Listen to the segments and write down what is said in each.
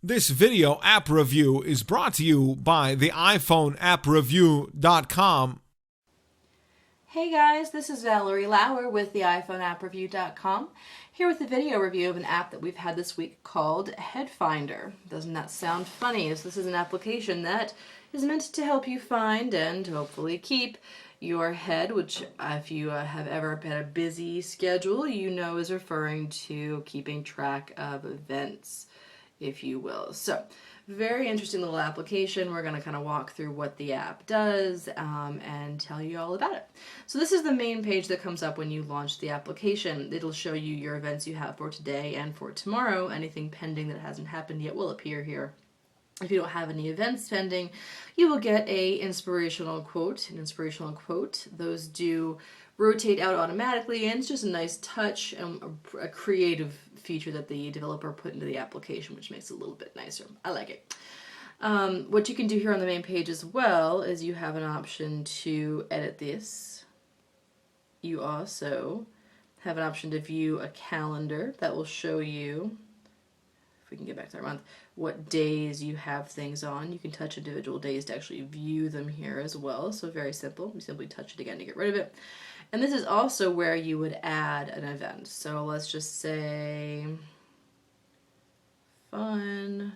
This video app review is brought to you by the iPhone appreview.com. Hey guys, this is Valerie Lauer with the iPhone appreview.com, here with a video review of an app that we've had this week called HeadFinder. Doesn't that sound funny, as this is an application that is meant to help you find and hopefully keep your head, which if you have ever had a busy schedule, you know is referring to keeping track of events, if you will. So, very interesting little application. We're going to kind of walk through what the app does and tell you all about it. So this is the main page that comes up when you launch the application. It'll show you your events you have for today and for tomorrow. Anything pending that hasn't happened yet will appear here. If you don't have any events pending, you will get an inspirational quote. Those do rotate out automatically, and it's just a nice touch and a creative feature that the developer put into the application, which makes it a little bit nicer. I like it. What you can do here on the main page as well is you have an option to edit this. You also have an option to view a calendar that will show you, if we can get back to our month, what days you have things on. You can touch individual days to actually view them here as well. So very simple. You simply touch it again to get rid of it. And this is also where you would add an event. So let's just say fun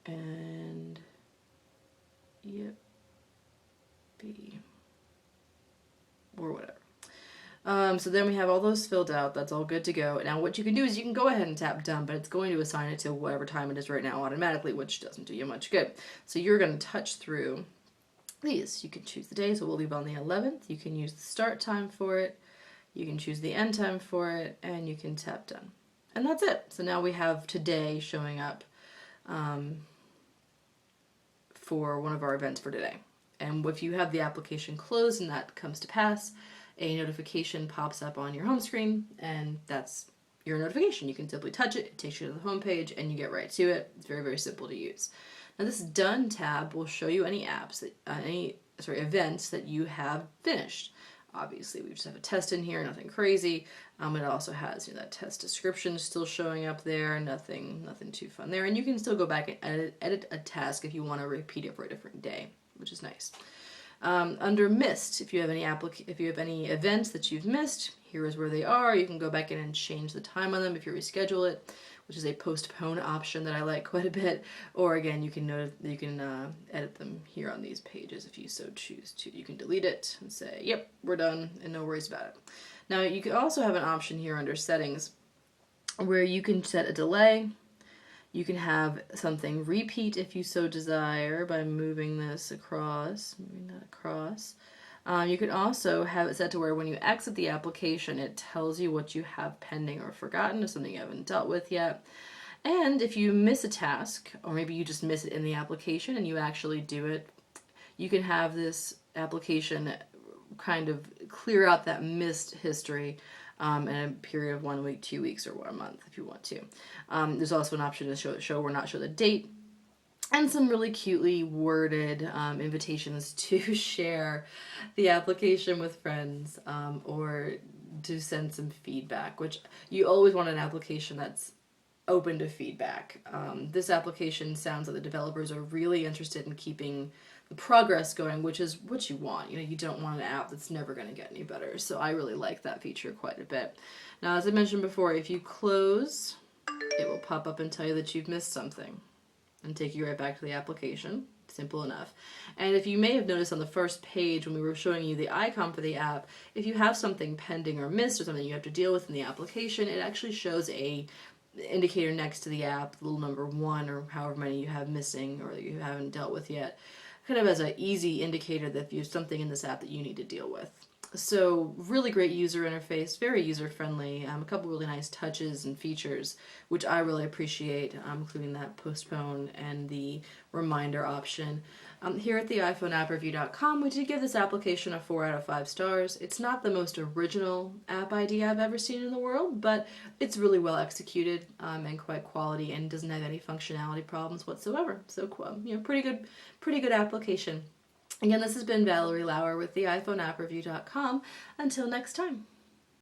and B or whatever. So then we have all those filled out. That's all good to go. Now what you can do is you can go ahead and tap done, but it's going to assign it to whatever time it is right now automatically, which doesn't do you much good. So you're going to touch through these. You can choose the day, so we'll leave on the 11th. You can use the start time for it. You can choose the end time for it, and you can tap done. And that's it. So now we have today showing up for one of our events for today. And if you have the application closed and that comes to pass, a notification pops up on your home screen, and that's your notification. You can simply touch it, it takes you to the home page, and you get right to it. It's very, very simple to use. Now this Done tab will show you any apps that, events that you have finished. Obviously, we just have a test in here, nothing crazy. It also has that test description still showing up there, nothing too fun there. And you can still go back and edit a task if you want to repeat it for a different day, which is nice. Under missed, if you have any events that you've missed, here is where they are. You can go back in and change the time on them if you reschedule it, which is a postpone option that I like quite a bit. Or again, you can edit them here on these pages if you so choose to. You can delete it and say, yep, we're done, and no worries about it. Now you can also have an option here under settings where you can set a delay. You can have something repeat if you so desire by moving this across, moving that across. You can also have it set to where when you exit the application, it tells you what you have pending or forgotten, or something you haven't dealt with yet. And if you miss a task, or maybe you just miss it in the application and you actually do it, you can have this application kind of clear out that missed history in a period of 1 week, 2 weeks, or 1 month if you want to. There's also an option to show or not show the date, and some really cutely worded invitations to share the application with friends or to send some feedback, which you always want an application that's open to feedback. This application sounds like the developers are really interested in keeping the progress going, which is what you want. You don't want an app that's never going to get any better. So I really like that feature quite a bit. Now, as I mentioned before, if you close, it will pop up and tell you that you've missed something and take you right back to the application. Simple enough. And if you may have noticed on the first page when we were showing you the icon for the app, if you have something pending or missed or something you have to deal with in the application, it actually shows a indicator next to the app, the little number 1 or however many you have missing or that you haven't dealt with yet, kind of as an easy indicator that there's something in this app that you need to deal with. So really great user interface, very user-friendly, a couple really nice touches and features, which I really appreciate, including that postpone and the reminder option. Here at the iPhone appreview.com, we did give this application a 4 out of 5 stars. It's not the most original app idea I've ever seen in the world, but it's really well executed and quite quality, and doesn't have any functionality problems whatsoever. So, pretty good application. Again, this has been Valerie Lauer with the iPhone appreview.com. Until next time.